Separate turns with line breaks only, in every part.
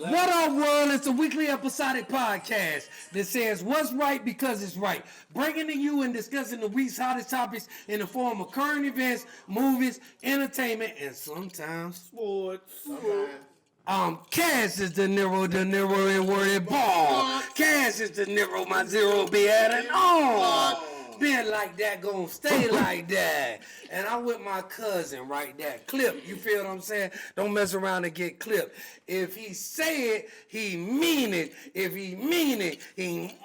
What up, world? It's a weekly episodic podcast that says what's right because it's right. Bringing to you and discussing the week's hottest topics in the form of current events, movies, entertainment, and sometimes
sports.
Cash is the Nero and worded ball. Cash is the Nero, my zero be adding on. Been like that, gonna stay like that. And I'm with my cousin right there. Clip, you feel what I'm saying? Don't mess around and get clipped. If he say it, he mean it. If he mean it, he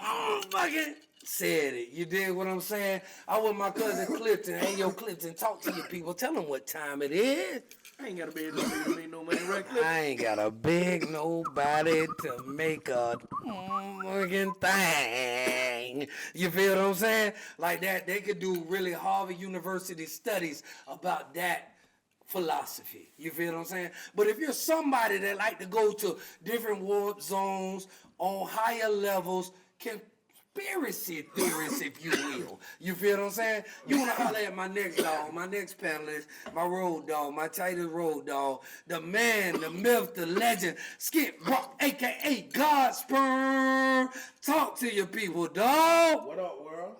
fucking said it. You dig what I'm saying? I'm with my cousin Clifton. Hey, yo, Clifton, talk to your people. Tell them what time it is.
I ain't got a big nobody right, Clifton.
I ain't got a big nobody to make a fucking thing. You feel what I'm saying? Like that, they could do really Harvard University studies about that philosophy. You feel what I'm saying? But if you're somebody that like to go to different warp zones on higher levels, conspiracy theorists, if you will. You feel what I'm saying? You want to holler at my next dog, my next panelist, my road dog, my tightest road dog, the man, the myth, the legend, Skip Rock, a.k.a. God Sperm. Talk to your people, dog.
What up, world?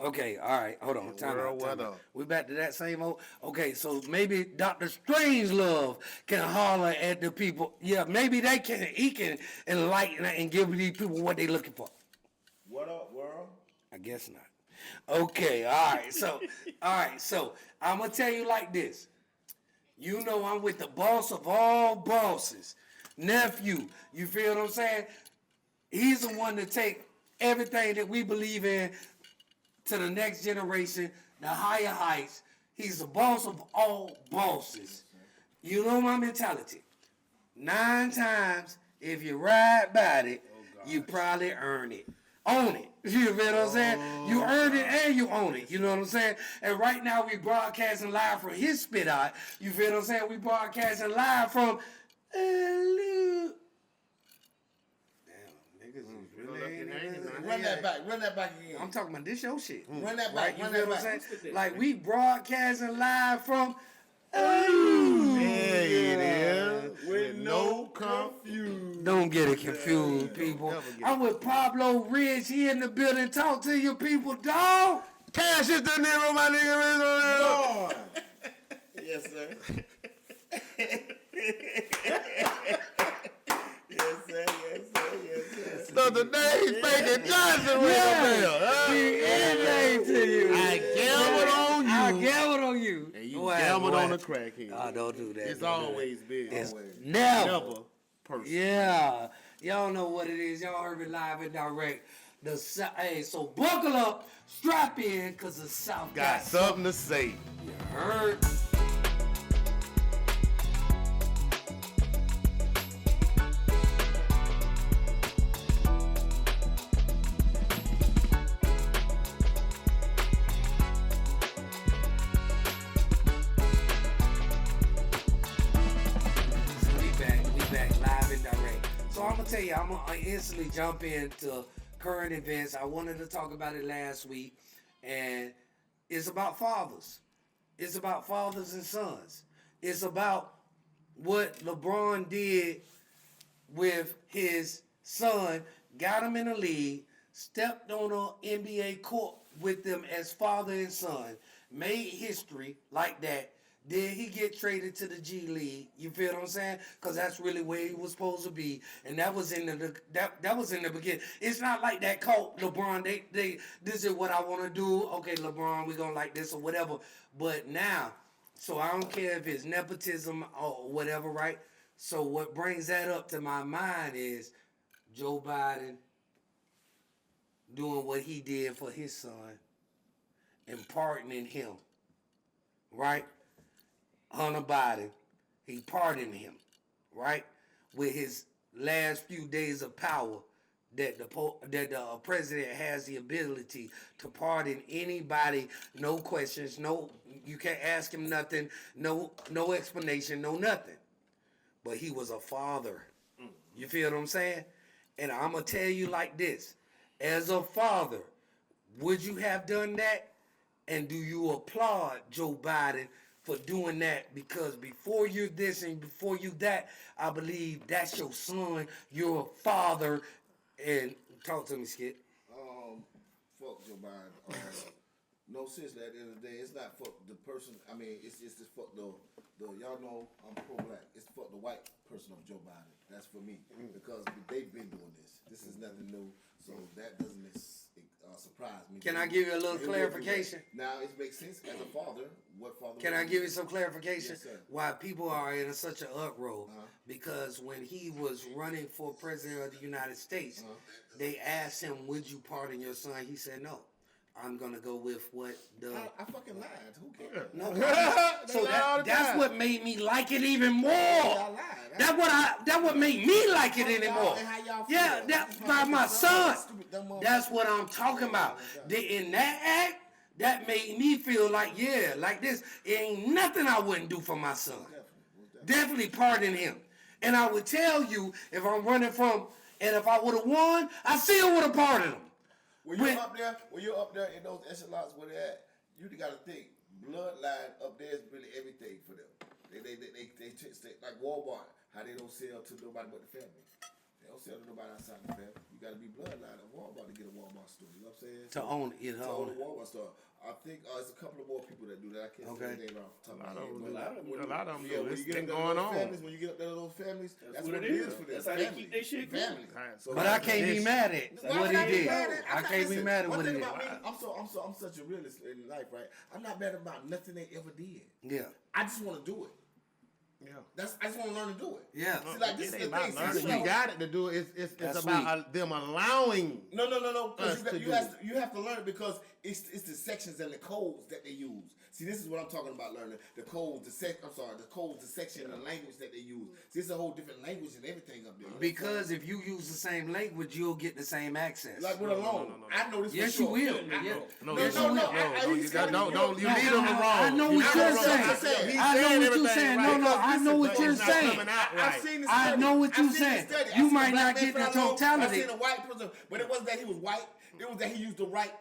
Okay, all right, hold on. Time out.
What up?
We back to that same old. Okay, so maybe Dr. Strangelove can holler at the people. Yeah, maybe he can enlighten and give these people what they looking for.
What up, world?
I guess not. Okay, all right. So I'm gonna tell you like this. You know I'm with the boss of all bosses, nephew. You feel what I'm saying? He's the one to take everything that we believe in to the next generation, the higher heights. He's the boss of all bosses. You know my mentality. 9 times, if you ride by it, you probably earn it. Own it. You feel what I'm saying? You earn it and you own it. You know what I'm saying? And right now we broadcasting live from his spit out. You feel what I'm saying? We broadcasting live from Damn, niggas is really ain't
Run that back again.
I'm talking about this your shit.
Run that back,
You
run
feel
that
what I'm
back.
saying? Like we broadcasting live from
There it is. With no confusion.
Don't get it confused, people. I'm with Pablo Ridge. He in the building. Talk to your people, dog.
Cash is the Nero, my nigga. Yes, sir. Yes, sir. So today he's making Johnson with
Anything to you.
I
gambled on you.
And you gambled on the crackhead.
Oh, don't do that.
It's always big.
It's
Always.
never
personal.
Yeah. Y'all know what it is. Y'all heard it live and direct. Hey, so buckle up, strap in, because the South
got something to say.
You heard? I'm gonna tell you, I'm gonna instantly jump into current events. I wanted to talk about it last week, and it's about fathers. It's about fathers and sons. It's about what LeBron did with his son, got him in the league, stepped on an NBA court with them as father and son, made history like that. Then he get traded to the G League. You feel what I'm saying? Because that's really where he was supposed to be, and that was in the that was in the beginning. It's not like that cult LeBron. They this is what I want to do. Okay, LeBron, we gonna like this or whatever. But now, so I don't care if it's nepotism or whatever, right? So what brings that up to my mind is Joe Biden doing what he did for his son and pardoning him, right? Hunter Biden, he pardoned him, right? With his last few days of power, that the president has the ability to pardon anybody, no questions, no, you can't ask him nothing, no explanation, no nothing. But he was a father. You feel what I'm saying? And I'm gonna tell you like this: as a father, would you have done that? And do you applaud Joe Biden for doing that, because before you're this and before you that, I believe that's your son, your father, and talk to me, Skip.
Fuck Joe Biden. No, seriously, at the end of the day, it's not fuck the person. I mean, it's just fuck the y'all know I'm pro-black. It's fuck the white person of Joe Biden. That's for me because they've been doing this. This is nothing new, so that doesn't surprise me.
Can I give you a little clarification?
Now it makes sense as a father. What father?
Can I give you some clarification?
Yes, sir.
Why people are in such an uproar? Because when he was running for president of the United States, they asked him, "Would you pardon your son?" He said, "No. I'm gonna go with what the."
I fucking lied. Who cares?
No, so that's what made me like it even more.
I lied.
That what made me like it anymore.
And how y'all feel?
Yeah, that by my son. That's what I'm talking about. In that act, that made me feel like, yeah, like this. It ain't nothing I wouldn't do for my son. Definitely pardon him. And I would tell you, if I'm running from, and if I would have won, I still would have pardoned him.
When you're up there in those echelons where they're at, you got to think bloodline up there is really everything for them. They like Walmart, how they don't sell to nobody but the family. They don't sell to nobody outside the family. You got to be bloodline of Walmart to get a Walmart store. You know what I'm saying?
To own it,
to own a Walmart store. I think it's a couple of more people that do that. I can't say their name off the top of my head.
A lot of them.
Yeah, when you get up there to those families, when you get up there to those families, that's what it is for them.
That's how they keep their shit going.
But I can't be mad at what he did. I can't be mad at what he did.
I'm such a realist in life, right? I'm not mad about nothing they ever did.
Yeah.
I just want to do it. Yeah. I just want to learn to do it.
Yeah.
See, like, this is the thing.
You got it to do it. It's about them allowing.
No. You have to learn it because it's the sections and the codes that they use. See, this is what I'm talking about learning. The codes, the codes, the section, and the language that they use. See, it's a whole different language and everything up there.
Because if you use the same language, you'll get the same access.
Like with a loan. I know this
yes,
for sure.
You will.
No, you need them wrong.
I know what you're saying. I know what you're saying. No, I know what you're saying. I know what you're saying. You might not get the totality.
I've seen a white person, but it wasn't that he was white. It was that he used the right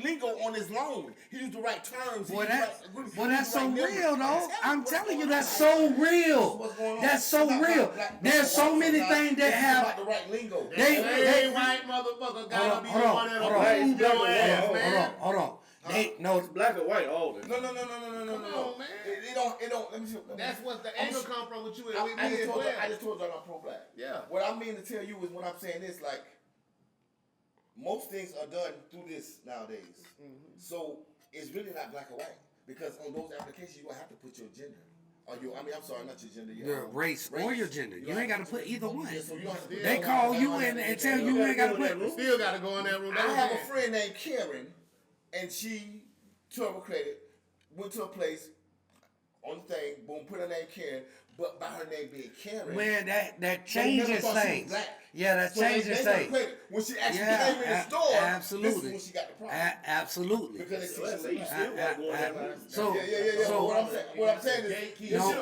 lingo on his loan. He used the right terms.
Boy, that's so real, though. I'm telling you, that's so real. That's so real. There's so many things that have
the right lingo.
They white motherfucker gotta be the one that'll hold your ass, man.
Hold on.
It's black or white, all this.
No.
Come on, man.
It don't. Let me see.
That's what the angle come from with you and with
I
me as well.
just told you I'm not pro-black.
Yeah.
What I mean to tell you is when I'm saying this, like, most things are done through this nowadays. So it's really not black or white because on those applications you don't have to put your gender. Or I'm sorry, not your gender.
Your race or your gender. You ain't got to put either one.
Yeah, so you don't have to
They call you in and tell you ain't got to put.
You still got to go in that room.
I have a friend named Karen, and she, to her credit, went to a place on the thing, boom, put her name Karen, but by her name being Karen.
Man, that changes things. Yeah, that changes things.
When she actually came in the store,
absolutely.
This is when she got the problem.
Absolutely.
Because
So that's you still got to go in that line.
So,
So what I'm saying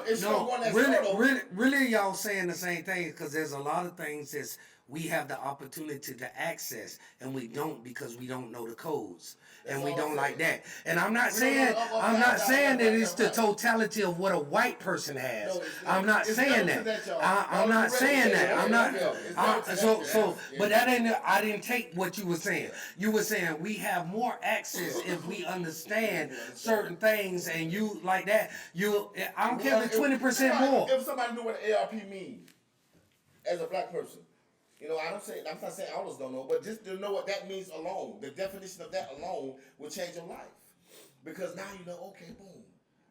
is,
really, y'all saying the same thing because there's a lot of things that we have the opportunity to access and we don't because we don't know the codes. And we don't like that. And I'm not saying that it's the totality of what a white person has. I'm not saying that. I'm not saying that. I'm not. But that ain't. I didn't take what you were saying. You were saying we have more access if we understand certain things, and you like that. I don't care if it's 20% more.
If somebody knew what ARP means as a black person. You know, I'm not saying all of us don't know, but just to know what that means alone, the definition of that alone will change your life. Because now you know, okay, boom.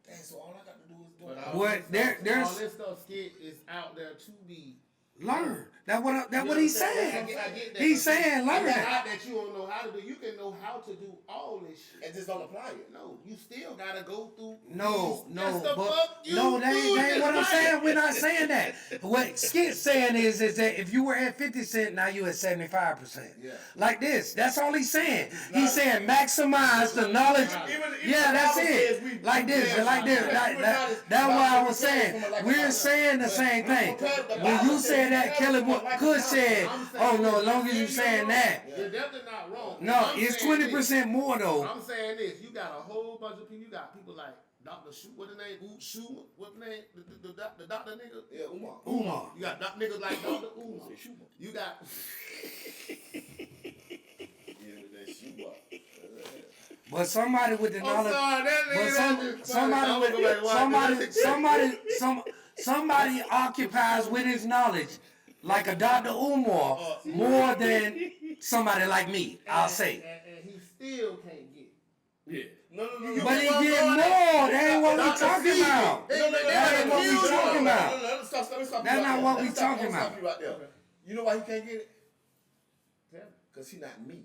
Dang, so all I got to do is do it.
There's
all this stuff, Skit, is out there to be
learn. That's what he's saying.
I get that.
He's saying learn.
It's not that you don't know how to do. You can know how to do all this shit
and just don't apply it.
No, you still gotta go through.
That ain't what I'm saying. We're not saying that. What Skit's saying is that if you were at 50 cents, now you at 75%.
Yeah.
Like this. That's all he's saying. He's saying maximize the knowledge. Yeah, that's it. Like this. That's what I was saying. We're saying the same thing. When you say that, Kelly Could said, "Oh no, as long as you saying that."
You're definitely not wrong.
No, it's 20% more though.
I'm saying this. You got a whole bunch of people. You got people like Dr. What the name? Schumer? What the name? The doctor nigga?
Yeah, Umar.
Umar.
You got niggas like Dr. Umar. You got.
Yeah, that Schumer.
But somebody with the knowledge.
Sorry, that nigga.
Somebody occupies with his knowledge like a Dr. Umar more than somebody like me. I'll say.
And he still can't get it.
Yeah. No.
But he get more. That ain't what we talking about. That ain't what we talking about.
Stop.
That's not what we talking about.
Stop you right there. You know why he can't get it? Because he not me.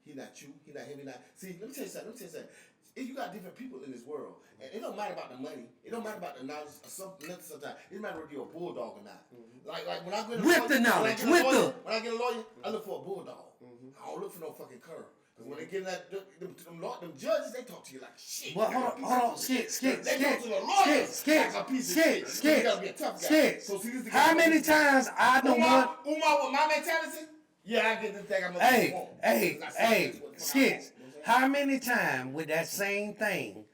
He not you. He not him. He not. See, let me tell you something. If you got different people in this world, and it don't matter about the money, it don't matter about the knowledge or something. Sometimes it matter whether you're a bulldog or not. Like when I get a
With
lawyer,
the knowledge,
when I get a lawyer, I look for a bulldog. I don't look for no fucking cur. Because when they get that, them judges, they talk to you like shit.
Well, hold on, skit.
They talk to the lawyer like a piece of shit. You gotta be a tough guy. So see, this is
How many times I don't want?
Umar with my mentality? Yeah, I get the thing. I'm a
Hey, skits. How many times with that same thing,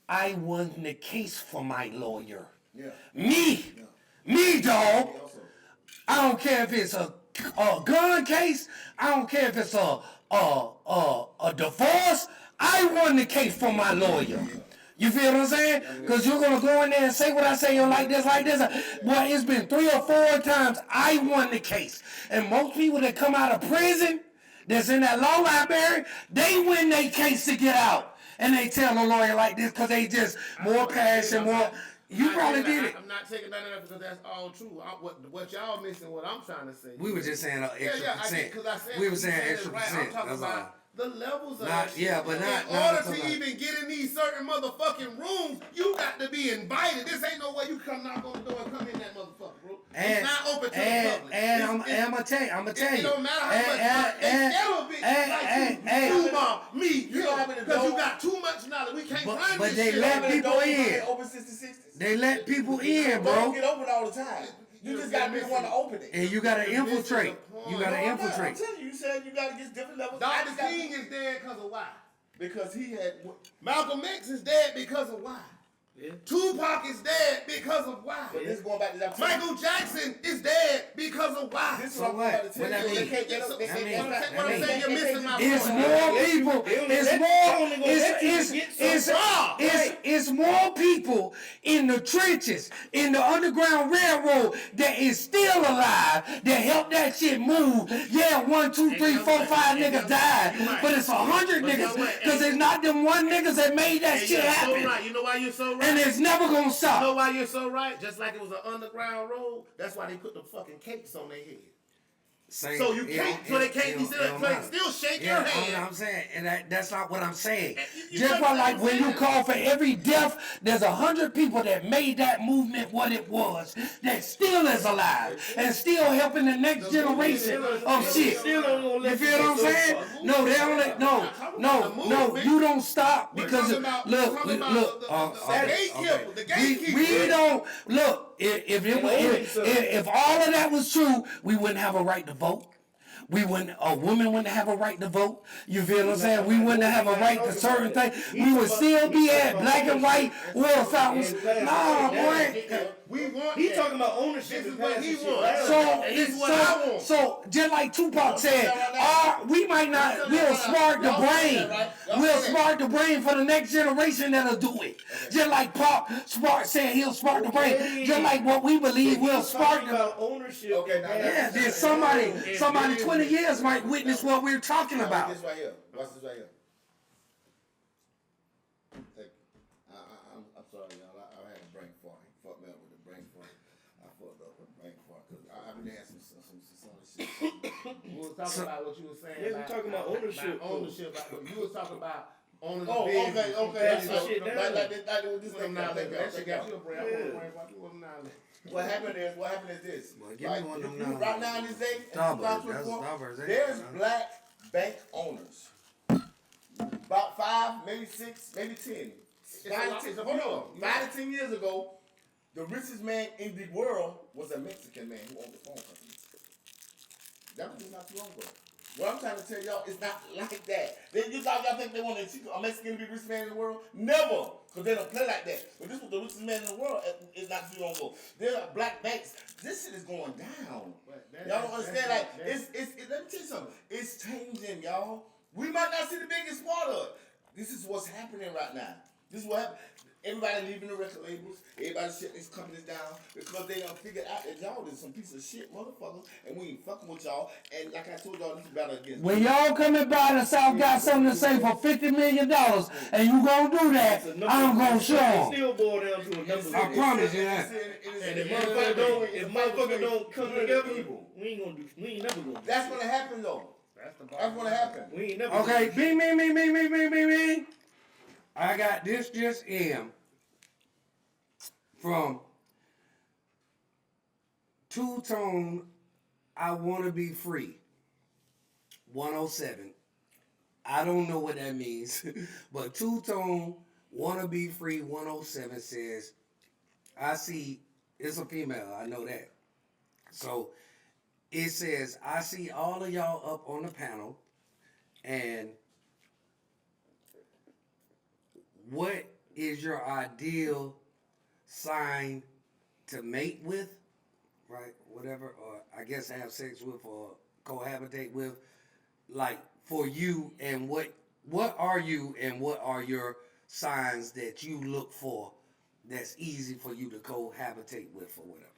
I won the case for my lawyer?
Yeah.
Me, dog. I don't care if it's a gun case. I don't care if it's a divorce. I won the case for my lawyer. You feel what I'm saying? Because you're going to go in there and say what I say, you're like this. Boy, it's been 3 or 4 times I won the case. And most people that come out of prison, that's in that law library, they win their case to get out. And they tell the lawyer like this because they just more passion, more... You probably did it.
I'm not taking none of that because that's all true. What y'all missing, what I'm trying to say.
We were just saying an extra percent.
I said
We were saying extra
right.
percent.
I'm talking
That's
about
all.
the levels of
Not-
that
yeah,
shit.
but not-
in
not
order
until
to
like-
even get in these certain motherfucking rooms, you got to be invited. This ain't no way you come knock on the door and come in that motherfucker, bro. It's not open to the public.
And I'm gonna tell you.
It don't matter how much they scared of it. You, me, you know, because you got too much knowledge. We can't run
but
this
they
shit.
let people in.
Open 60-60s.
They let people in,
Don't
bro.
get open all the time. You just gotta be the one to open it.
And you gotta infiltrate. You gotta
I'm
infiltrate.
telling you, you said you gotta get different levels.
Dr. King is dead because of why?
Because he had.
Malcolm X is dead because of why?
Yeah.
Tupac is dead because of why?
But this going back to that.
Michael Jackson is dead because of why?
This is
So
what I'm
what?
about to
What
tell
that
you. They
mean?
can't get up.
So-
They
so
can't
what
get
I'm
up.
saying- what I'm saying, you're missing my
It's
point.
more people. It's more people in the trenches, in the Underground Railroad that is still alive that helped that shit move. Yeah, 1, 2, 3, 4, 5 niggas died, but it's 100 niggas because it's not them one niggas that made that shit
You're so
happen,
right. You know why you're so right?
and it's never gonna
You know
stop.
why you're so right? Just like it was an underground road, that's why they put the fucking cakes on their head. So you can't, so they can't, so they still shake your hand.
I'm saying, and that's not what I'm saying.
You
Just
know
like
what
when
I'm
you
saying?
call for every death, there's 100 people that made that movement what it was, that still is alive and still helping the next generation of shit. You feel what I'm saying? No, they don't. No. You don't stop because look.
The gatekeeper.
We don't look. If all of that was true, we wouldn't have a right to vote. A woman wouldn't have a right to vote. You feel what I'm saying? We wouldn't have a right to certain things. We would still be at black and white water fountains. Nah, boy.
He talking about ownership.
This is what he wants.
So just like Tupac said, we might not. We'll spark the brain. We'll spark the brain for the next generation that'll do it. Just like Pop said, he'll spark the brain. Just like what we believe, we'll spark the
ownership.
Okay, now
yeah. Then somebody 20 years might witness what we're talking about.
This right here. Watch this right here. I'm sorry, y'all. I had a brain fart. He fucked me up with a brain fart. I fucked up with a brain fart because I've been asking some shit.
We was talking about what you were saying.
Yeah, we talking about ownership.
Ownership. You was talking about owning the
Oh,
business.
okay.
That's the shit down.
Like this
Put them now,
thing.
that shit got you a brain. I
Yeah.
want to worry about you. Put them now.
What happened is this.
Well, give me one of them now.
Right now in this day, in
Starburst,
2024,
that's Starburst, ain't
there's
it?
black bank owners. About 5, maybe 6, maybe 10.
Hold on.
5 to 10 years ago, the richest man in the world was a Mexican man who owned the phone company. That was just not too long ago.
What I'm trying to tell y'all, it's not like that. Then y'all think they want a Mexican to be the richest man in the world? Never, because they don't play like that. But this was the richest man in the world. It's not you don't go. There are black banks. This shit is going down. Y'all don't understand. Like it's. Let me tell you something. It's changing, y'all. We might not see the biggest part of it. This is what's happening right now. This is what happened. Everybody leaving the record labels. Everybody shutting these companies down because they done figured out that y'all is some piece of shit motherfuckers and we ain't fucking with y'all. And like I told y'all, this is battle against.
When y'all coming by the South got something to say for $50 million and you gonna do that, I'm gonna show them.
It still boil down to a number.
I promise you that.
And if motherfuckers don't come together, we ain't never gonna.
That's gonna happen though. That's gonna happen.
We ain't never.
Okay, me. I got this just in from Two Tone. I wanna be free. 107. I don't know what that means, but Two Tone wanna be free. 107 says, I see. It's a female. I know that. So it says, I see all of y'all up on the panel, and what is your ideal sign to mate with, right? Whatever, or I guess have sex with or cohabitate with, like for you, and what are you and what are your signs that you look for that's easy for you to cohabitate with or whatever.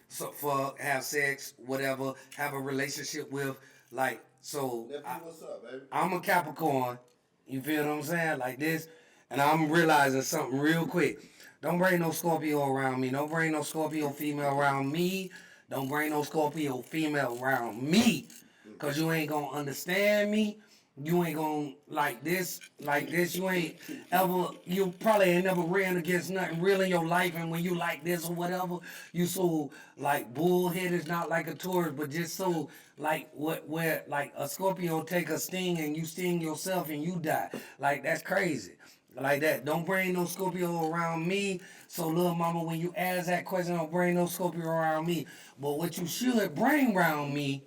So for have sex, whatever, have a relationship with, like, so
What's up, baby?
I'm a Capricorn, you feel what I'm saying, like this, and I'm realizing something real quick. Don't bring no Scorpio around me. Don't bring no Scorpio female around me. Don't bring no Scorpio female around me, because you ain't going to understand me. You ain't gonna like this. You ain't ever, you probably ain't never ran against nothing real in your life, and when you like this or whatever, you so like bullheaded, not like a tourist, but just so like where like a Scorpio take a sting and you sting yourself and you die. Like that's crazy. Like that. Don't bring no Scorpio around me. So little mama, when you ask that question, don't bring no Scorpio around me. But what you should bring around me,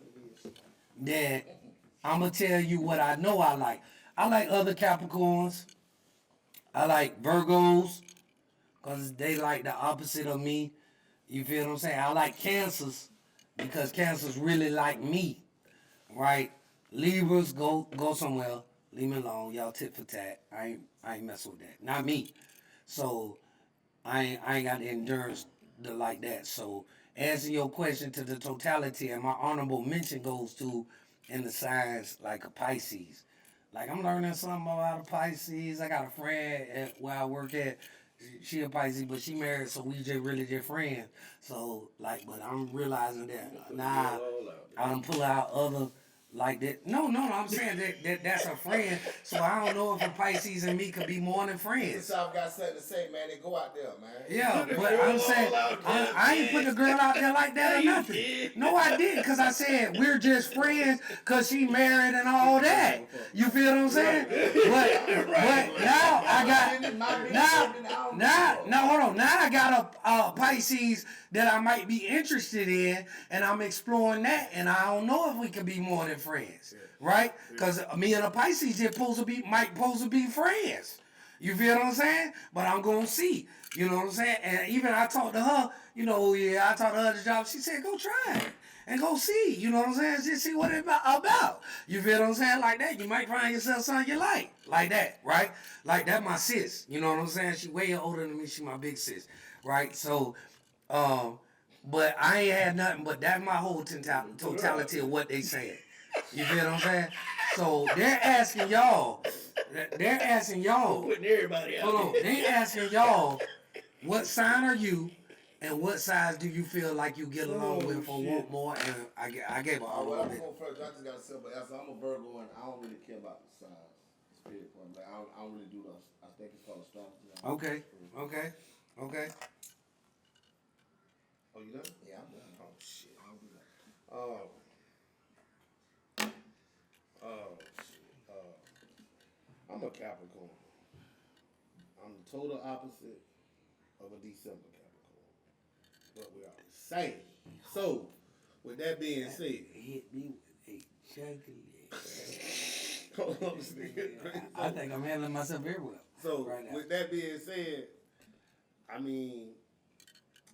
that I'm going to tell you what I know I like. I like other Capricorns. I like Virgos, because they like the opposite of me. You feel what I'm saying? I like Cancers, because Cancers really like me, right? Libras, go somewhere. Leave me alone. Y'all tit for tat. I ain't messing with that. Not me. So I ain't got the endurance to like that. So answer your question to the totality, and my honorable mention goes to in the signs like a Pisces. Like I'm learning something about a Pisces. I got a friend where I work at. She a Pisces, but she married, so we just really just friends. So like, but I'm realizing that now I done pull out other like that. No, I'm saying that's a friend. So I don't know if a Pisces and me could be more than friends.
South got something to say, man. They go out there, man.
Yeah, but I'm saying I ain't put the girl out there like that or nothing. No, I didn't, because I said we're just friends because she married and all that. You feel what I'm saying? But now I got now hold on. Now I got a Pisces that I might be interested in, and I'm exploring that, and I don't know if we could be more than friends, right? Because me and a Pisces might supposed to be friends. You feel what I'm saying? But I'm going to see. You know what I'm saying? And even I talked to her, I talked to her at the job. She said, go try it and go see. You know what I'm saying? Just see what it's about. You feel what I'm saying? Like that. You might find yourself something you like. Like that, right? Like that my sis. You know what I'm saying? She way older than me. She my big sis, right? So, but I ain't had nothing but that's my whole totality of what they saying. You feel what I'm saying? So they're asking y'all.
Putting everybody out.
Hold on. They asking y'all, what sign are you, and what size do you feel like you get along with or want more? And I gave her all of it.
I'm going first. I just got a simple answer. I'm a Virgo, and I don't really care about the size. Spirit point. Like, I don't really do those. I think it's called astrology.
Okay.
Oh, you done? Yeah, I'm done. Oh shit, I don't do that. I'm a Capricorn. I'm the total opposite of a December Capricorn, but we are the same. So, with that being said,
Hit me with I think I'm handling myself very well.
So,
right now.
with that being said, I mean,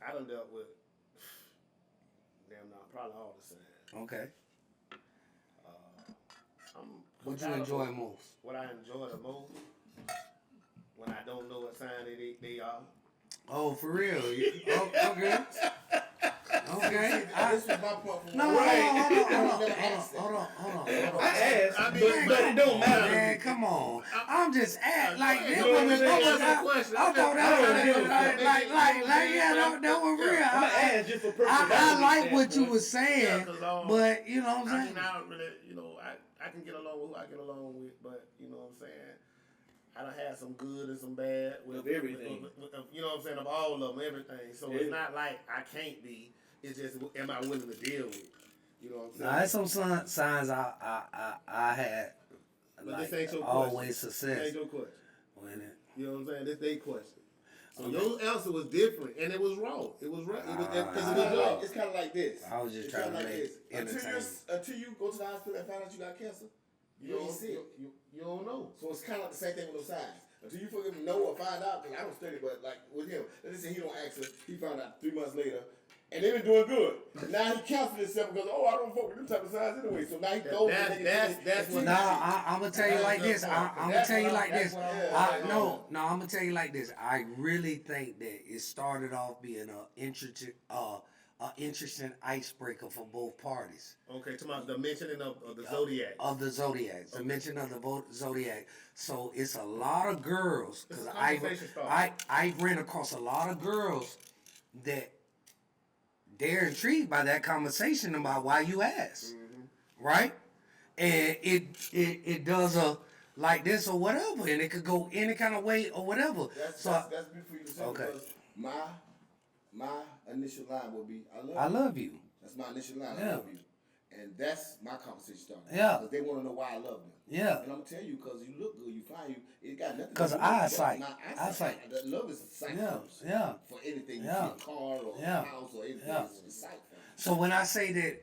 I done dealt with probably all the signs.
Okay.
I'm
What you enjoy most?
What I enjoy the most when I don't know what sign they are.
Oh, for real? Oh, okay. Okay.
This was my point.
No, hold on.
I asked, but it don't matter.
Man, come on. I'm just like this.
You know what I'm saying?
I thought that was real.
I'm gonna ask just for personality.
I like what you were saying,
Yeah,
but you know what I'm saying.
I mean, I don't really, I can get along with who I get along with, but you know what I'm saying. I done had some good and some bad with
everything.
You know what I'm saying, of all of them, everything. So it's not like I can't be. It's just, am I willing to deal with? You know what I'm saying?
Now, there's some signs I had.
But
Like,
this ain't your
always
question.
success.
This ain't your question.
When it,
You know what I'm saying? This they question. So your answer was different, and it was wrong. It was right.
It's kind of like this.
I was just
It's
trying to
kinda like
make
this.
entertainment.
Until you go to the hospital and find out you got cancer, you ain't sick.
You don't know.
So it's kind of like the same thing with those signs. Until you fucking know or find out, because I don't study, but like with him, let's say he don't ask her, he found out 3 months later, and they been doing good. Now he counseled himself because, I don't fuck with them type of signs anyway. So now he goes.
That's what.
Nah, I'm gonna tell you like this. I'm gonna tell you like this. I'm gonna tell you like this. I really think that it started off being an interesting icebreaker for both parties.
Okay, to the mentioning of the zodiac.
Of the zodiac, the mention of the zodiac. So it's a lot of girls because I ran across a lot of girls that they're intrigued by that conversation about why you asked, right? And it does a like this or whatever, and it could go any kind of way or whatever.
That's good for you to say because my initial line will be I love you. That's my initial line. I love you. And that's my conversation starter.
Yeah.
Because they want to know why I love them.
Yeah.
And I'm going to tell you, because you look good, you fine, it got nothing
because
to do
eyesight.
Eyesight. That love is a sight first.
Yeah.
For anything. You
Yeah.
see a car or a house or anything, it's a sight first.
So when I say that,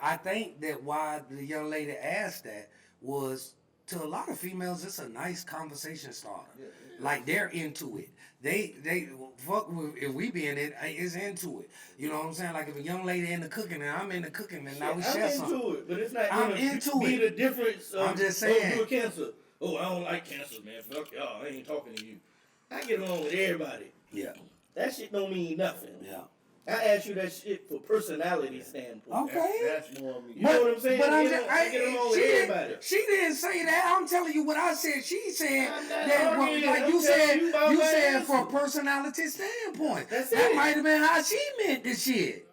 I think that why the young lady asked that was, to a lot of females, it's a nice conversation starter. Yeah. Like, they're into it. They fuck with, if we be in it, is into it. You know what I'm saying? Like, if a young lady into cooking and I'm into cooking, and now we share something.
I'm into it, but it's not
I'm
gonna
into
be
it.
the difference of,
I'm just saying.
Oh, you a cancer. Oh, I don't like cancer, man. Fuck y'all. I ain't talking to you. I get along with everybody.
Yeah.
That shit don't mean nothing.
Yeah.
I ask you that shit for personality standpoint.
Okay.
That's more me.
You know what I'm saying?
But
I get along with everybody.
She didn't say that. I'm telling you what I said. She said that,
arguing.
like
I'm
you said,
telling you about my
for a
answer.
personality standpoint.
That's
that
it.
might have been how she meant the shit.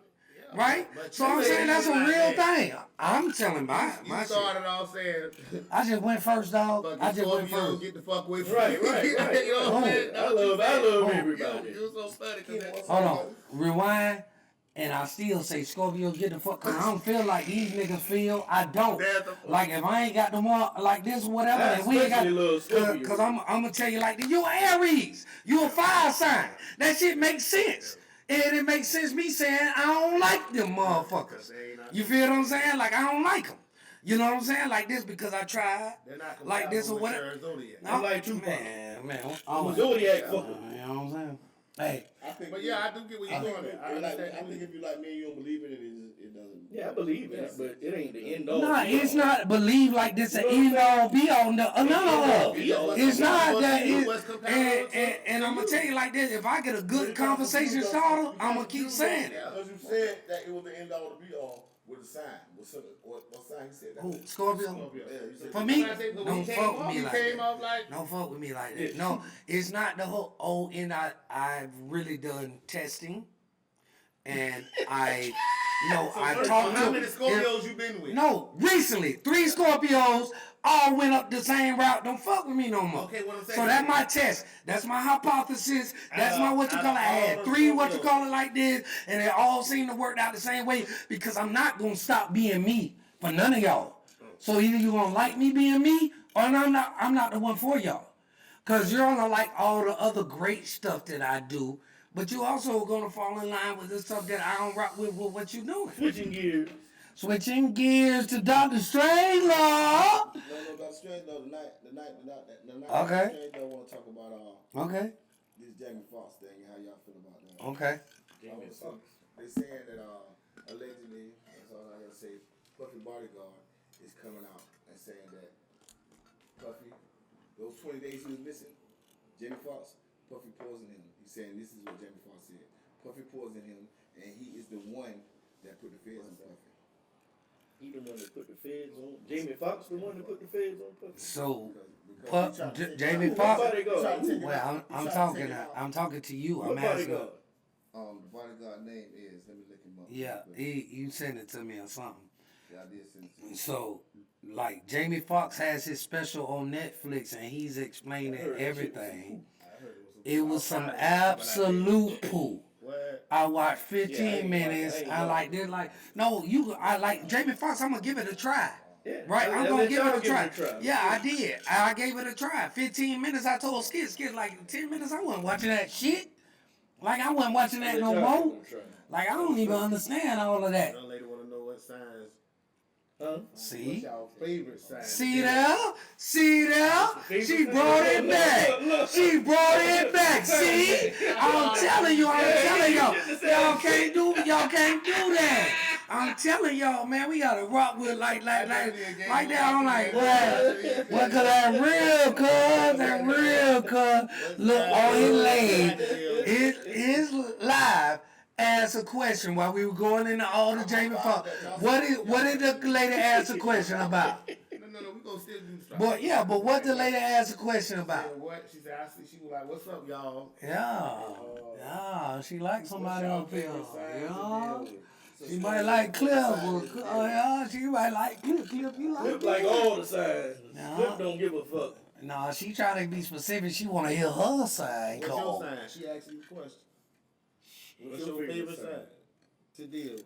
Right?
But
So I'm
you
saying that's a
like
real
that.
thing. I'm telling my
You
shit.
started off saying,
I just went first, dog. I just went
Scorpio,
first.
get the fuck away from
Right,
me.
right.
You know what I'm saying?
I love everybody.
You so funny.
Hold on. Rewind. And I still say Scorpio get the fuck, cause I don't feel like these niggas feel. I don't. Like if I ain't got the one like this or whatever, and we ain't got, cause I'm gonna tell you like this, you Aries, you a fire sign. That shit makes sense. And it makes sense me saying I don't like them motherfuckers. You feel what I'm saying? Like I don't like them. You know what I'm saying? Like this because I tried. Like this or whatever.
I'm like Tupac.
Man.
I'm a Zodiac fucker.
You know what I'm saying? Hey.
But yeah, I do get what you're going at.
I think if you like me and you don't believe in it, it doesn't.
Yeah, I believe in it, but it ain't the end all.
No, it's not believe like this an end all be all. No. It's not that. And I'm gonna tell you like this: if I get a good conversation starter, I'm gonna keep saying it.
Because you said that it was the end all to be all with a sign. What sign he said that?
Oh, Scorpio.
Yeah, you said
For me,
When
don't
he
fuck with me like
came
that.
off like,
Don't fuck with me like that. No, it's not the whole end. I've really done testing, and I talked to.
how many Scorpios you been with?
No, recently 3 Scorpios all went up the same route. Don't fuck with me no more.
Okay, what I'm saying.
So that's my test. That's my hypothesis. That's my what you call it. I had 3 what you call it like this, and they all seem to work out the same way because I'm not gonna stop being me for none of y'all. So either you gonna like me being me, or I'm not the one for y'all. Cause you're gonna like all the other great stuff that I do, but you also gonna fall in line with the stuff that I don't rock with what you doing.
Switching gears.
Switching gears to Dr. Strangelove.
No, Dr. Strange, though, the night
Okay.
Dr. Strange, though, want to talk about
Okay.
this Jamie Foxx thing and how y'all feel about that.
Okay.
Jamie Foxx.
They saying that allegedly, that's all I gotta say, Puffy Bodyguard is coming out and saying that Puffy, those 20 days he was missing, Jamie Foxx, Puffy poisoned him. He's saying this is what Jamie Foxx said. Puffy poisoned him, and he is the one that put the feds on Puffy.
He the one that put the feds on. Jamie Foxx the one that put the feds on Puffy.
So,
Because he tried to take
Jamie
it out.
Foxx.
Bodyguard.
Well, I'm talking to you.
What
I'm asking.
bodyguard?
The bodyguard name is, let me look him up.
Yeah, you sent it to me or something.
Yeah, I did send it to you.
So, like, Jamie Foxx has his special on Netflix, and he's explaining everything. It was some absolute poo.
What?
I watched 15
Yeah, I ain't
minutes.
like-
I like this. Like, no, I like Jamie Foxx. I'm gonna give it a try.
Yeah.
Right, I'm
Yeah,
gonna
let
give
y'all
it a try. Yeah,
Yeah.
I did. I gave it a try. 15 minutes. I told Skits like 10 minutes. I wasn't watching that shit. Like I wasn't watching that no more. Like I don't even understand all of that.
Young lady want to know what signs.
Huh?
What's
See,
y'all favorite sign?
see there. She brought it back. She brought it back. See, I'm telling y'all. Y'all can't do that. I'm telling y'all, man, we gotta rock with like that. I'm like, what? Cause that real cuz, look on his leg, his live. Ask a question while we were going into all the Jamie Foxx. What did the lady ask a question about?
No, we gonna still do stuff.
But what the lady asked a question about?
What? She said, she was like, what's up, y'all?
Yeah, she liked somebody
What's y'all
up there.
favorite signs to
Yeah,
deal with?
she might like Cliff. Yeah, she might like Cliff. Cliff, you like
Flip
Cliff?
like all the signs.
Nah.
Flip don't give a fuck.
Nah, she trying to be specific. She want to hear her side
What's your
call.
sign? She asked you a question.
What's your favorite sign?
To deal with?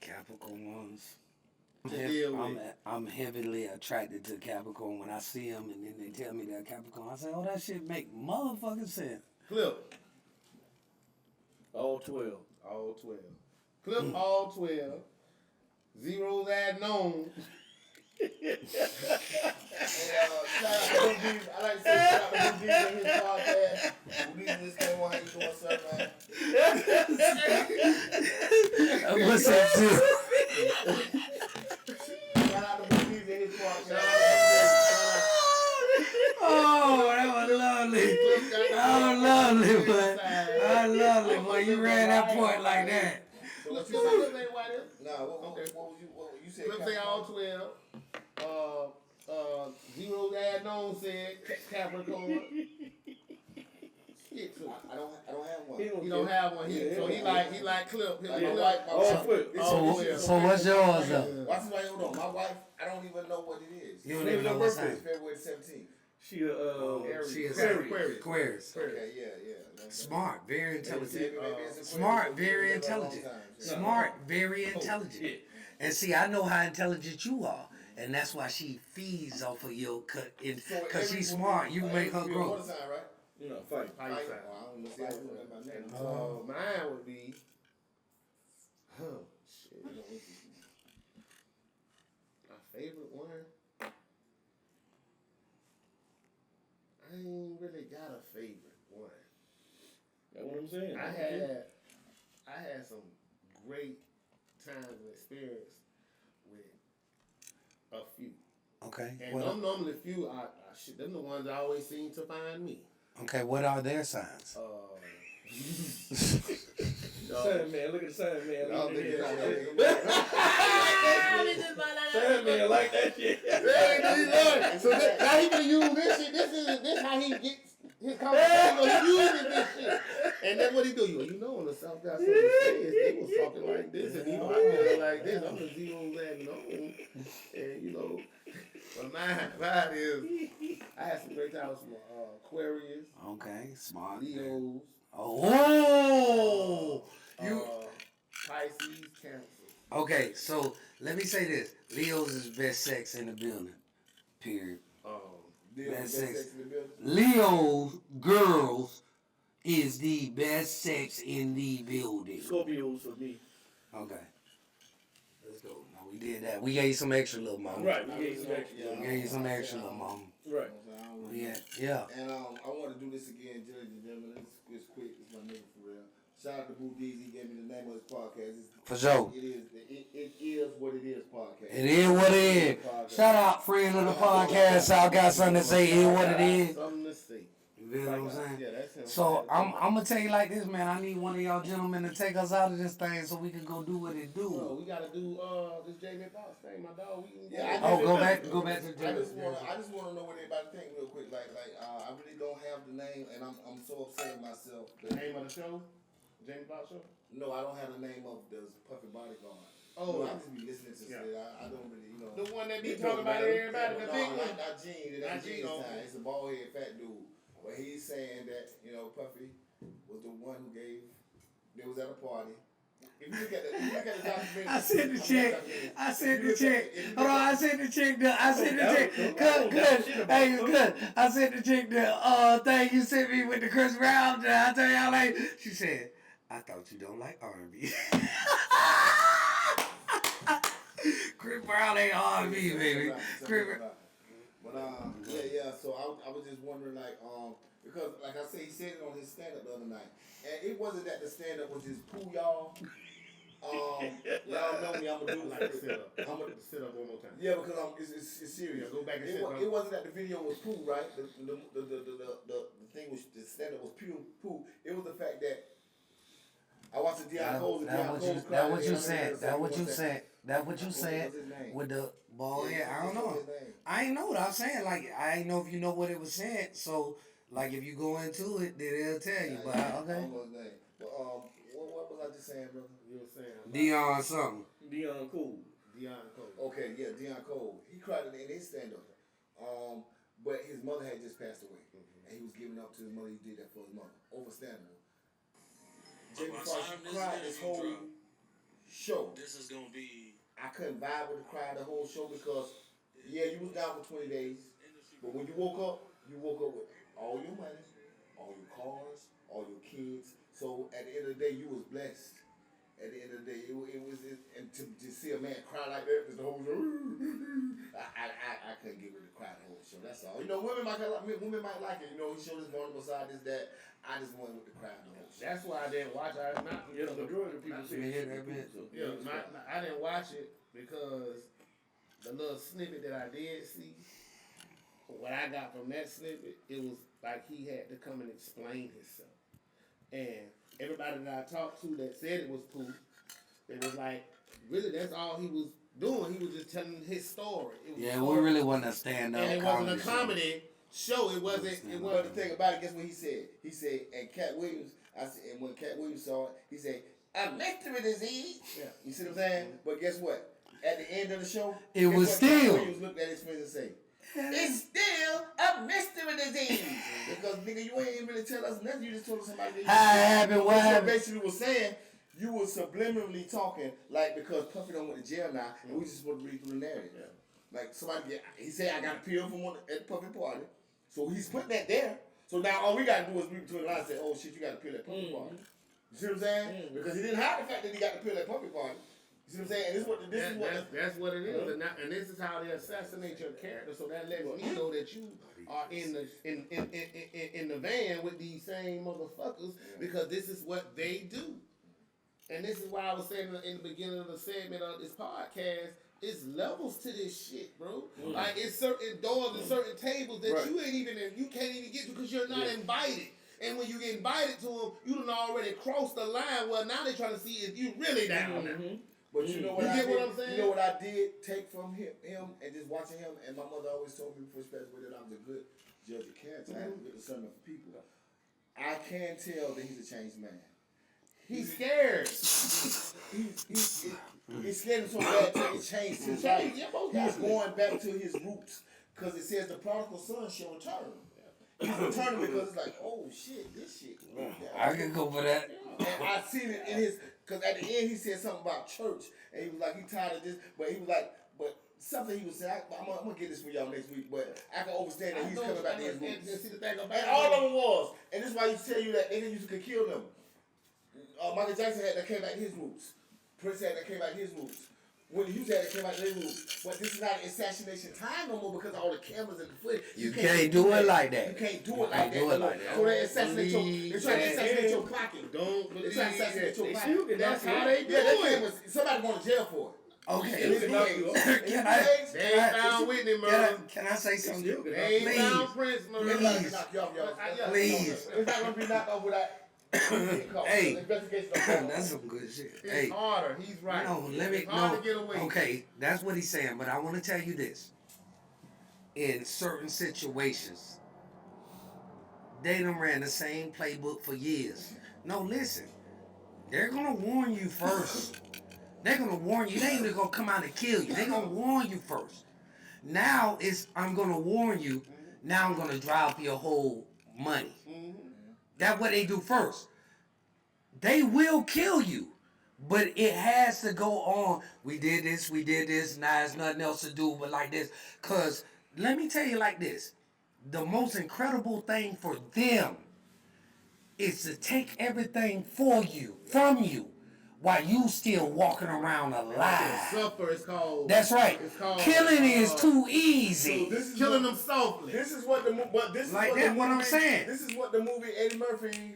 Capricorns.
To deal with.
I'm heavily attracted to Capricorn. When I see them and then they tell me they're Capricorn, I say, oh, that shit make motherfucking sense.
Clip.
All 12.
All 12. Clip all 12. Zeros add known. I like to say shout out to Big in his podcast. This thing, how you doing, sir, man?
What's up, too?
Shout out to Big in his podcast.
Oh, that was lovely. Oh, lovely, boy. Oh, lovely, boy. You ran that point like that.
So what you say, Clip ain't white is?
Nah, what you said?
Clip say all 12. Zeros add known said Capricorn. Shit, too.
I don't have one.
He don't have one here, so he like Clip.
Like my wife,
So what's yours, though?
Watch this right, hold on. My wife, I don't even know what it is.
You don't even know what sign.
It's February 17th.
She is
Aquarius.
Okay, yeah.
Smart, very intelligent.
Maybe it's
Smart,
Aquarius.
very
It's been a long
intelligent.
time.
Smart, very intelligent. And see, I know how intelligent you are. And that's why she feeds off of your cut. Because she's smart, you make her grow.
Water sign, right?
You know, fight.
Fight sign.
I don't know. See, I don't know my name.
Mine would be, shit. My favorite one. I ain't really got a favorite one.
That's what I'm saying.
I had some great times and experience with a few.
Okay.
And them normally few, them the ones I always seem to find me.
Okay, what are their signs?
Sandman, look at the Sandman.
Y'all think it's not
Sandman like that shit.
So now he can use this shit. This how he gets his conversation. He uses this shit. And then what he do? You know, on the South got something to say. They was talking like this, and I feel like this. I'm the zeros adding on, and but mine is. I had some great times from Aquarius.
Okay, smart.
Leos.
Oh!
Pisces, Cancer.
Okay, so let me say this. Leo's is best sex in the building. Period. Best sex. Leo girls is the best sex in the building.
Scorpios for me.
Okay. Let's go. Now we did that. We gave you some extra, little mama.
Right, we gave you some extra.
We gave you some extra, little mama.
Right.
Yeah.
And I want to do this again, ladies and gentlemen. It's quick. It's my nigga for real. Shout out to Boo D's. He gave me the name of his podcast.
For sure.
It is what it is podcast.
It is what it is. Shout out, friend of the podcast. I got something to say. It is what it is.
Something to say.
You know what I'm saying?
Yeah, that's him.
So I'm gonna tell you like this, man. I need one of y'all gentlemen to take us out of this thing so we can go do what it
Bro,
do.
we gotta do this Jamie Foxx thing, my dog. We can
Go back to
I just wanna know what everybody think real quick. I really don't have the name, and I'm so upset with myself.
The name of the show? Jamie Foxx show?
No, I don't have the name of the Puffy Bodyguard.
Oh,
I just be listening to shit. I don't really,
the one that be talking about everybody, the big one.
Not Gene. It ain't Gene's time. It's a bald head fat dude. But he's saying that, Puffy was the one who gave. They was at a party. If you look at the documentary,
I sent the check. Hold on, I sent the check. Good. Hey, it's good. I sent the check. The thing you sent me with the Chris Brown. I tell y'all like. She said, "I thought you don't like R&B." Chris Brown ain't R&B, baby. Chris Brown.
But yeah. So I was just wondering, because like I said, he said it on his stand up the other night, and it wasn't that the stand up was just poo, y'all. Y'all know me. I'm gonna do
Like sit up. I'm gonna sit up one more time.
Yeah, because it's serious.
Yeah, go back and sit up.
It wasn't that the video was poo, right? The thing was the stand up was poo. It was the fact that I watched the Deion Coles.
That what you said. That what you said with the ball head. I don't know. I ain't know what I was saying. Like, I ain't know if you know what it was saying. So, like, if you go into it, then they'll tell you. But, okay.
I don't know his name. But, what was I just saying, brother?
You were saying
Deion something.
Deion Cole.
Okay, yeah, Deion Cole. He cried in his stand-up. But his mother had just passed away. And he was giving up to his mother. He did that for his mother. Understandable. Jamie Foxx cried this whole show.
This is gonna be.
I couldn't vibe with the crowd the whole show because, yeah, you was down for 20 days. But when you woke up with all your money, all your cars, all your kids. So at the end of the day, you was blessed. At the end of the day, and to see a man cry like that, the whole show, I couldn't get with the cry the whole show. That's all. Women might like it. He showed his vulnerable side, this, that. I just went with the crowd the whole show.
That's why I didn't watch it.
The majority of people say that bit.
I didn't watch it because the little snippet that I did see, what I got from that snippet, it was like he had to come and explain himself. And everybody that I talked to that said it was poo, it was like, really, that's all he was doing. He was just telling his story.
We really wasn't a stand-up.
And it wasn't a comedy show. It wasn't.
But the thing about it, guess what he said? He said, and Cat Williams, and when Cat Williams saw it, he said, "A mystery disease."
Yeah.
You see what I'm saying? But guess what? At the end of the show,
It was still.
Cat Williams looked at his friends and said, "It's still a mystery disease." Because nigga, you ain't really tell us nothing. You just told us somebody.
How it happened? What happened?
Basically, was saying you were subliminally talking like because Puffy don't went to jail now, and we just supposed to read through the narrative. Yeah. Like he said, I got a pill from one at the Puffy party, so he's putting that there. So now all we gotta do is read between the lines and say, "Oh shit, you got a pill at Puffy party." You see what I'm saying? Because he didn't hide the fact that he got the pill at Puffy party. You see what I'm saying? And
that's what it is. And this is how they assassinate your character. So that lets me know that you are in the van with these same motherfuckers because this is what they do. And this is why I was saying in the beginning of the segment of this podcast, it's levels to this shit, bro. Like it's certain doors and certain tables that you can't even get to because you're not invited. And when you get invited to them, you done already crossed the line. Well, now they're trying to see if you really down there.
But you know what
you
I
get
did?
what I'm saying?
You know what I did take from him and just watching him, and my mother always told me before she passed away that I was a good judge of character. I have a good discernment for people. I can tell that he's a changed man.
He's scared.
He's scared so bad that it changed his life. He's going back to his roots because it says the prodigal son shall return. He's returning because it's like, oh shit, this shit.
I can go for that.
And I seen it in his, because at the end he said something about church, and he was like, he tired of this, but he was like, but something he was saying, I'm gonna get this for y'all next week, but I can understand that he's coming back to his roots. And all of them was, and this is why he tell you that nigga used to kill them. Michael Jackson had that came back to his roots. Prince had that came back to his roots. when the Hughes had came out, they was, but this is not an assassination time no more because of all the cameras and the footage.
You can't do it like that.
You can't do
You
it like
can't
that.
do it
no
like
more.
that.
So they assassinate your, they're trying to
Believe
assassinate
that.
your pocket.
Don't
They're
believe
trying to assassinate
that.
your
They
pocket.
still can
That's
knock you
how
out.
they
Yeah, they
do
can't,
it.
somebody going to jail for it.
Okay.
In
Still can knock you out.
They ain't found Whitney murder.
Can I say something?
still can
They ain't
Please.
found Prince murder.
Please.
Knock you off, y'all.
Please.
It's not going to be knocked off without getting caught.
Hey.
The investigation don't go on.
That's some good shit.
It's
Hey.
harder. He's right.
No, let me
It's hard
no.
to get away.
Okay, that's what he's saying, but I want to tell you this. In certain situations, they done ran the same playbook for years. No, listen. They're gonna warn you first. They're gonna warn you. They ain't even gonna come out and kill you. They're gonna warn you first. Now it's I'm gonna warn you. Now I'm gonna drop your whole money. That's what they do first. They will kill you. But it has to go on. We did this, now there's nothing else to do but like this. Cause let me tell you like this. The most incredible thing for them is to take everything from you, while you still walking around alive.
Suffer is called.
That's right.
It's called
Killing is too easy.
So this is
killing
what,
them softly.
This is what the but this is
Like
what
that,
the
what I'm
movie,
saying.
This is what the movie Eddie Murphy.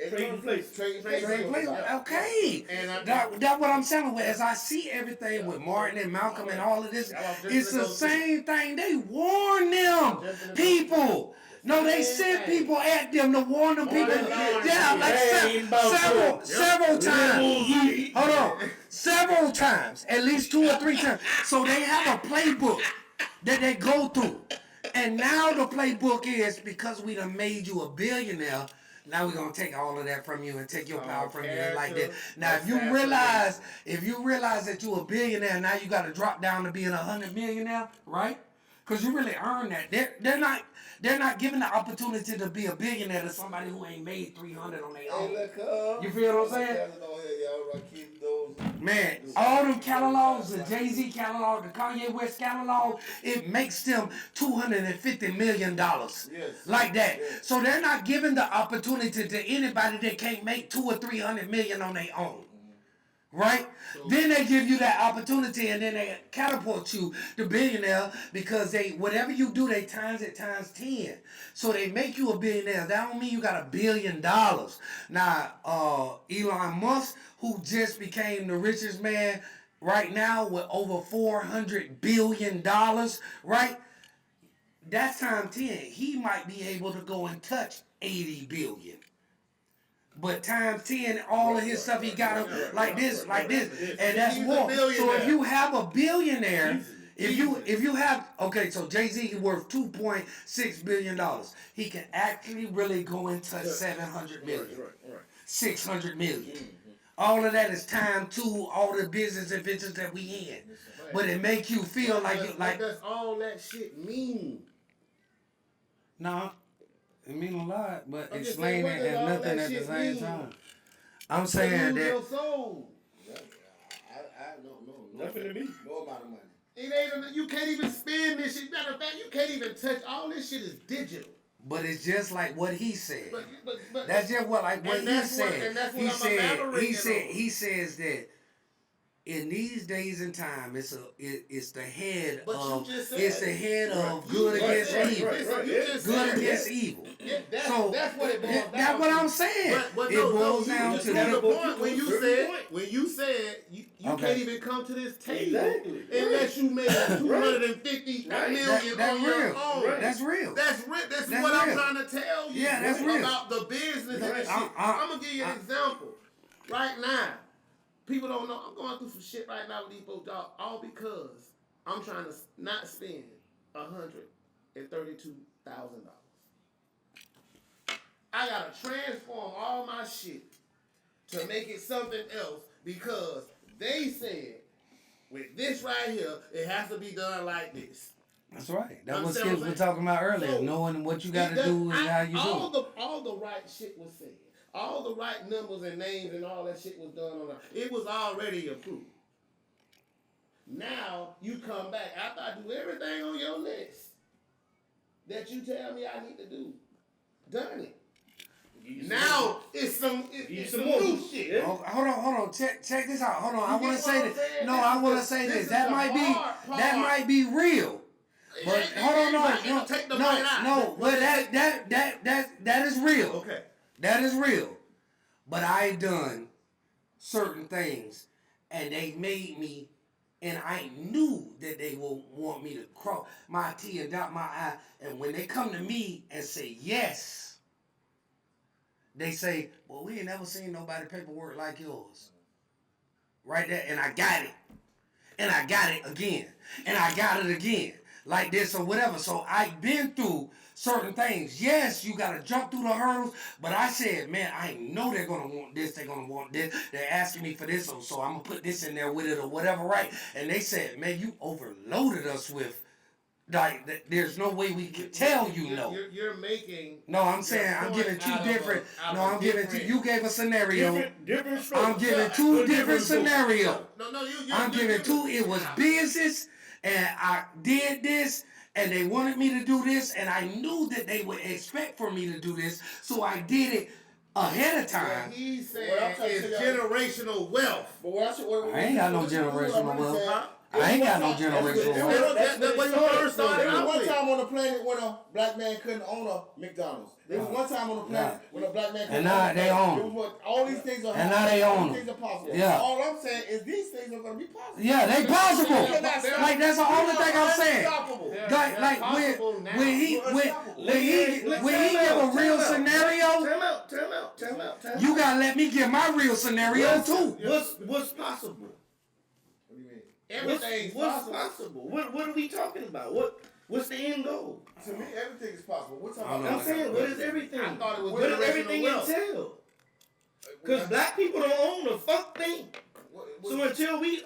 Trading places.
Trading
Great
places.
place. Okay.
And
That's what I'm saying. As I see everything with Martin and Malcolm and all of this, it's the same thing. They warn them people. No, they sent people at them to warn them people. Yeah, like several times. Hold on. Several times. At least 2 or 3 times. So they have a playbook that they go through. And now the playbook is because we done made you a billionaire. Now we're gonna take all of that from you and take your power from you and like that. Now if you realize that you're a billionaire, now you gotta drop down to being 100 millionaire, right? Cause you really earn that. They're not giving the opportunity to be a billionaire to somebody who ain't made 300 on their own. You feel what I'm saying? Man, all them catalogs, the Jay-Z catalog, the Kanye West catalog, it makes them $250 million.
Yes.
Like that.
Yes.
So they're not giving the opportunity to anybody that can't make 200 or 300 million on their own. Right? Then they give you that opportunity and then they catapult you to billionaire because they whatever you do, they times it times 10. So they make you a billionaire. That don't mean you got $1 billion. Now, Elon Musk, who just became the richest man right now with over $400 billion, right? That's times 10. He might be able to go and touch 80 billion. But times 10, all of his stuff he got like this, and that's
He's a
more. So
billionaire.
if you have a billionaire, if you have so Jay-Z worth $2.6 billion, he can actually really go and touch 700 million, 600 million. All of that is time to all the business adventures that we in. But it make you feel
what does all that shit mean?
Nah, it mean a lot, but
I'm just
explain
saying,
it
what does
and
all
nothing
that
at the
shit
same
mean?
time. I'm saying
Lose
that.
your soul.
No.
Nothing to me.
No amount of money.
It ain't. You can't even spend this shit. Matter of fact, you can't even touch. All this shit is digital.
But it's just like what he said.
But
That's just what like what
and
he
that's what-
said.
and that's what
He
I'm
said
elaborating on.
he says that in these days and time, it's the head
But you
of
just said
it's the head of
You
good
just
against
said-
evil.
You just
Good
said
against
it.
evil.
Yeah, that's what it boils down
That's what
to.
I'm saying.
But
It
no,
boils
you
down
just
to
made the
that.
point when you
Good
said you
Okay.
can't even come to this table
Exactly.
unless you made 250 million
That's
on your
real.
own.
That's real.
That's real. That's
That's
what I'm
real.
trying to tell you.
Yeah, that's real.
About the business and the shit. I'm gonna give you an example. Right now, people don't know. I'm going through some shit right now with these folks, dog, all because I'm trying to not spend $132,000. I gotta transform all my shit to make it something else because they said with this right here, it has to be done like this.
That's right. That's what
Understand
Skips
what
were
I'm
talking about earlier.
So,
Knowing what you got to
It
do
does-
and how you
all
do it.
all the right shit was said. All the right numbers and names and all that shit was done on it. It was already approved. Now you come back after I do everything on your list that you tell me I need to do. Done it. Now it's some new shit.
Yeah.
Oh, hold on. Check this out. Hold on. I
You
want
get
to say
what I'm
this.
saying?
No,
This
I
is
want
the-
to say
this
this.
is
That
the
might be
hard part.
that might be real. But
It
hold on,
might
no,
take the bite out.
no. But that is real.
Okay.
That is real. But I done certain things, and they made me, and I knew that they will want me to cross my T and dot my I. And when they come to me and say yes, they say, "Well, we ain't never seen nobody paperwork like yours." Right there, and I got it, and I got it again, and I got it again, like this or whatever. So I've been through certain things. Yes, you gotta jump through the hurdles, but I said, man, I know they're gonna want this, they're gonna want this, they're asking me for this, so I'm gonna put this in there with it or whatever, right? And they said, man, you overloaded us with, like, there's no way we can tell you no.
You're making.
No, I'm saying I'm
point
giving two
out of
different.
a-
No,
out of
I'm
a
giving two.
different-
You gave a scenario.
Different strokes.
I'm giving
Yeah,
two
but
different
strokes.
scenarios.
No,
I'm giving two. It was business, and I did this, and they wanted me to do this, and I knew that they would expect for me to do this, so I did it ahead of
What
time.
he's saying
What I'm trying to
is
tell y'all-
generational wealth.
But what
I ain't got no generational wealth. I ain't got no generational
That's
wealth.
That's what you first started
There was
out
one
with.
time on the planet when a black man couldn't own a McDonald's. There was one time on the planet when a black man couldn't
And now
own a
they
McDonald's.
own
It was what- all these things are
And now
happening.
they
All
own
these
them.
things are possible.
Yeah.
All I'm saying is these things are going to be possible.
Yeah, they possible. Like that's the only thing I'm saying.
Unstoppable.
Like
possible now.
when he
We're
when
unstoppable.
when he give a real scenario,
Time out.
you gotta let me give my real scenario too.
What's possible?
What do you mean?
Everything's
What's
possible.
possible? What are we talking about? What's the end goal?
To me, everything is possible. We're talking
I don't
about.
know.
I'm saying, what is everything?
I thought it was
What does
generational
everything
wealth.
entail? Because black people don't own a fuck thing. So until we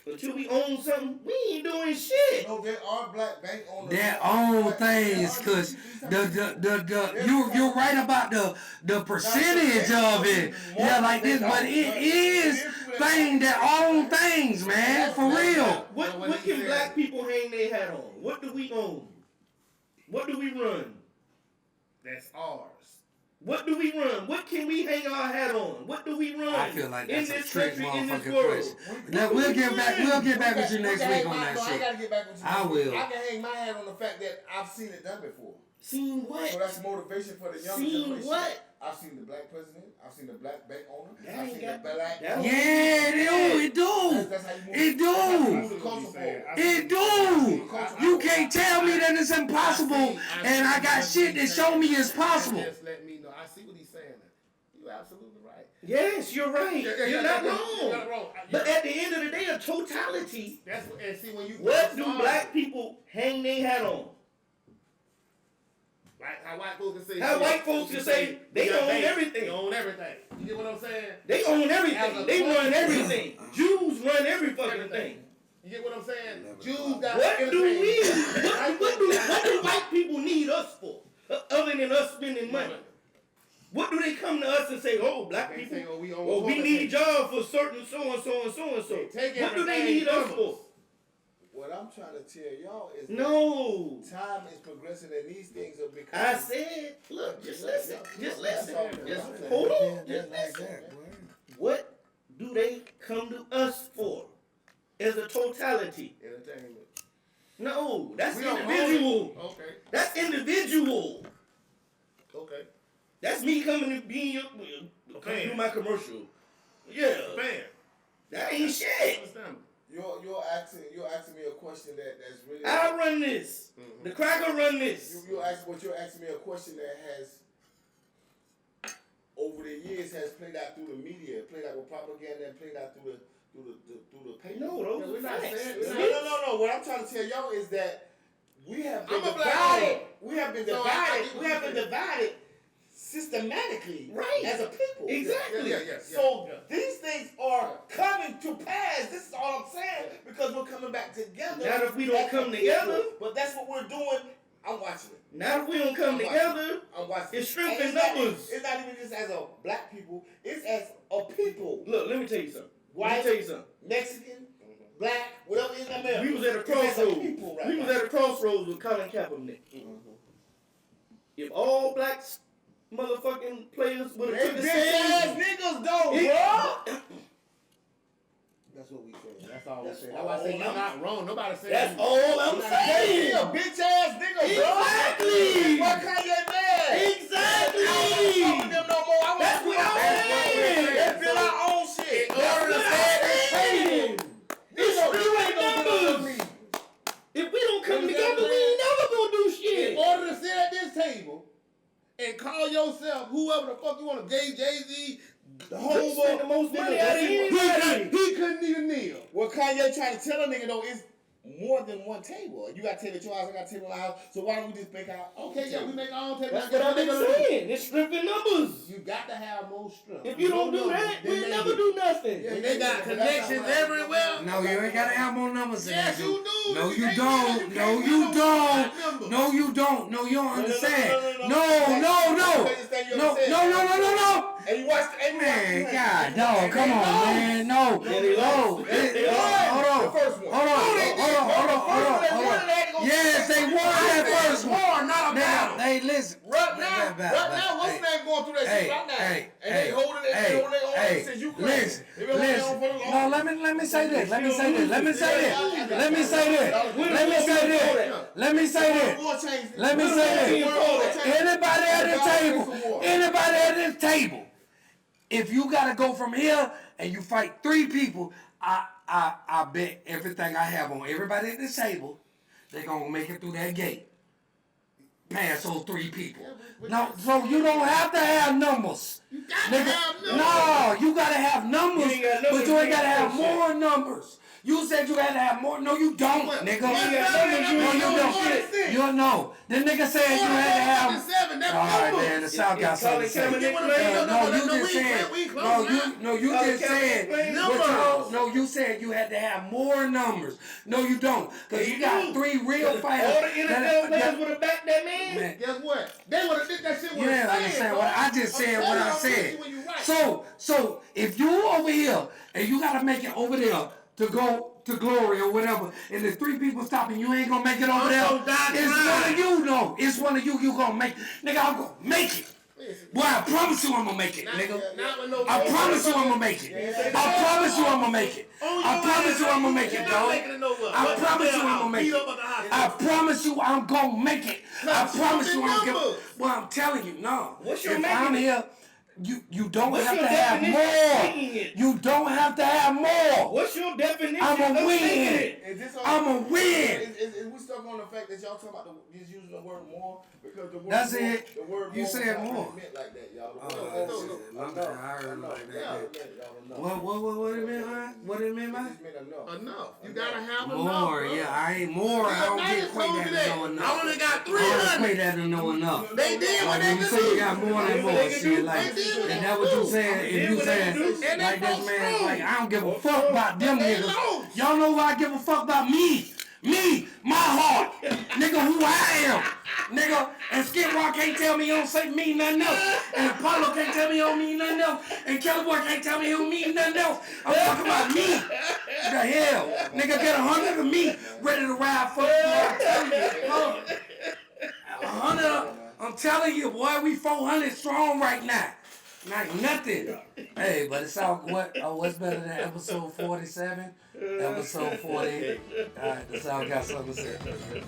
until we own something, we ain't doing shit.
No, there are black bank owners.
Their own things, cause you're right about the percentage of it. Yeah, like this, but it is thing that own things, man, for real.
What can black people hang their hat on? What do we own? What do we run?
That's ours.
What do we run? What can we hang our hat on? What do we run?
I feel like
in
that's a
this
trick
country, in this
motherfucking
world?
question. Now we'll get back with you next week on that
I
shit.
gotta get back with you.
I will.
I can hang my hat on the fact that I've seen it done before.
Seen what?
So that's motivation for the younger
Seen
generation.
what?
I've seen the black president. I've seen the black bank owner.
That
I've
ain't
seen the
got-
black.
that-
Yeah, it do.
That's how you move.
It
That's how you
do.
move the culture forward.
It do. You can't tell me that it's impossible, and I got shit that show me it's possible.
Just let me know. I see what he's saying. You're absolutely right.
Yes, you're right. You're not
You're
wrong.
not wrong.
But at the end of the day, a totality.
That's what, and see when you
What do black people hang their hat on?
like how white folks can say
How white folks can say they
got
own
banks,
everything.
They own everything. You get what I'm saying?
They own
As a
everything. They
culture.
run everything. Jews run every fucking
Everything.
thing.
You get what I'm saying? Jews got
What do
entertainment.
we? What do white people need us for? Other than us spending money. What do they come to us and say? Oh, black
They
people.
say, oh, we own
Well, we
toilet
need
paper.
jobs for certain so and so and so and so.
Take
What do they
everything
need us
from
for?
What I'm trying to tell y'all is
No.
that time is progressing and these things are becoming.
I said, look, just listen. Just listen. Just hold on. Just listen. What do they come to us for? As a totality.
Entertainment.
No, that's
We don't own
individual.
it. Okay.
That's individual.
Okay.
That's me coming to be your, come do my commercial. Yeah.
Fair.
That ain't shit.
Understand.
You're asking me a question that's really.
I run this. The cracker run this.
You're asking me a question that has over the years has played out through the media, played out with propaganda, and played out through the paper.
No, those
we're
are
not
facts.
saying-
No. What I'm trying to tell y'all is that we have been
I'm a black
divided.
man.
We have been
So I
divided.
get what
We have
you're
been divided systematically,
Right.
as a people.
Exactly.
Yeah.
So these things are coming to pass. This is all I'm saying because we're coming back together.
Not if we don't
as a
come
people.
together.
But that's what we're doing. I'm watching it.
Now if we don't come together,
I'm watching
it's
it.
strength
And
in
it's not-
numbers.
It's not even just as a black people. It's as a people.
look, let me tell you something. Let
White,
me tell you something.
Mexican, black, whatever is America.
We was at a
It's as a
crossroads.
people
We was at a crossroads with Colin Kaepernick. If all blacks motherfucking players with a
They
crooked
bitch ass
scheme.
niggas though,
It-
bro.
That's what we saying. That's all we
That's
saying. That's why I say
all
you're
I'm-
not wrong. Nobody saying
That's
you-
all I'm
He
saying.
a bitch ass nigga, bro.
Exactly.
Why Kanye mad?
Exactly.
I don't want to fuck with them no more. I want
That's
to
what I'm saying.
Let's build our own shit.
That's what I'm saying. It's screwing numbers.
me.
If we don't come together, we ain't never gonna do
In
shit.
order to sit at this table and call yourself whoever the fuck you want to gay Jay-Z, the
You spend the most money out of anybody.
he couldn't even kneel.
What Kanye trying to tell a nigga though is more than one table. You got a table at your house, I got a table at my house. So why don't we just make our own
Okay, yeah,
table?
we make our own table.
That's what I've been saying. It's stripping numbers.
You got to have more strength.
If you don't do that, we'll never do nothing.
Yeah, they got connections everywhere.
No, you ain't gotta have more numbers than
Yes,
that.
you do.
No, you
can't
don't.
win.
No,
can't
you
win
don't.
without numbers.
No, you don't. No, you don't understand.
no.
No, no, no. No.
And you watch the
Man, God, no, come on, man. No.
Yeah, they lost.
No.
They
Hold on.
The first one.
Hold on. Yes, they won that first one.
War, not a
Now,
battle.
hey, listen.
Right now, what's
Hey,
his name going through that shit right now?
hey,
And they holding it, they holding their own since Ukraine.
listen.
They been holding their own for the
No,
long.
let me say this. Let me say this. Anybody at this table, if you gotta go from here and you fight 3 people, I bet everything I have on everybody at this table, they gonna make it through that gate. Past those 3 people. No, so you don't have to have numbers. No, you gotta have numbers,
You ain't got numbers,
but you ain't
you
gotta
ain't
have
got
more numbers. You said you had to have more. No, you don't, nigga. No, you don't. You know. The nigga said you had to have. All right, man. The South got something to say. No, you just said. You said you had to have more numbers. No, you don't, because you got 3 real fighters.
All the NFL players would have backed that man.
Guess what? They would have did that shit
You
with
didn't understand what I just said. What I said. So if you over here and you gotta make it over there to go to glory or whatever, and there's 3 people stopping, you ain't gonna make it over there. It's one of you, no. It's one of you. You gonna make, nigga. I'm gonna make it. Boy, I promise you I'm gonna make it, nigga. I promise you I'm gonna make it. I promise you I'm gonna make it. I promise you I'm gonna make it, dog. I promise you I'm gonna make it. I promise you I'm gonna make it. I promise you I'm gonna. Well, I'm telling you, no.
What's your
If
making
I'm
it?
here, you don't
What's
have
your
to have
definition of making
more.
it?
You don't have to have more.
What's your definition
I'ma
of making
win.
it?
I'ma win.
Is we stuck on the fact that y'all talking about just using the word more because the word
That's
more,
it.
The word
You
more
said
was not
more.
meant like that, y'all.
Oh, shit. I heard like that. What it mean, man? What it mean, man?
Enough. You gotta have enough.
More,
bro.
yeah, I ain't more. I don't get equate that to know enough.
I only got
I don't equate that to know enough.
They did what
Like
they
when you
could
say you
do.
got more than more, shit, like, and that what you saying? If you saying like this man, like I don't give a fuck about them niggas. Y'all know why I give a fuck about me? Me, my heart, nigga, who I am, nigga. And Skid Rock can't tell me he don't say me nothing else. And Apollo can't tell me he don't mean nothing else. And Kelly Boy can't tell me he don't mean nothing else. I'm talking about me. The hell, nigga, get 100 of me ready to ride for you. 100. I'm telling you, boy, we 400 strong right now. Like nothing. Hey, but it's all what's better than episode 47? Episode 48. Alright, the South got something to say.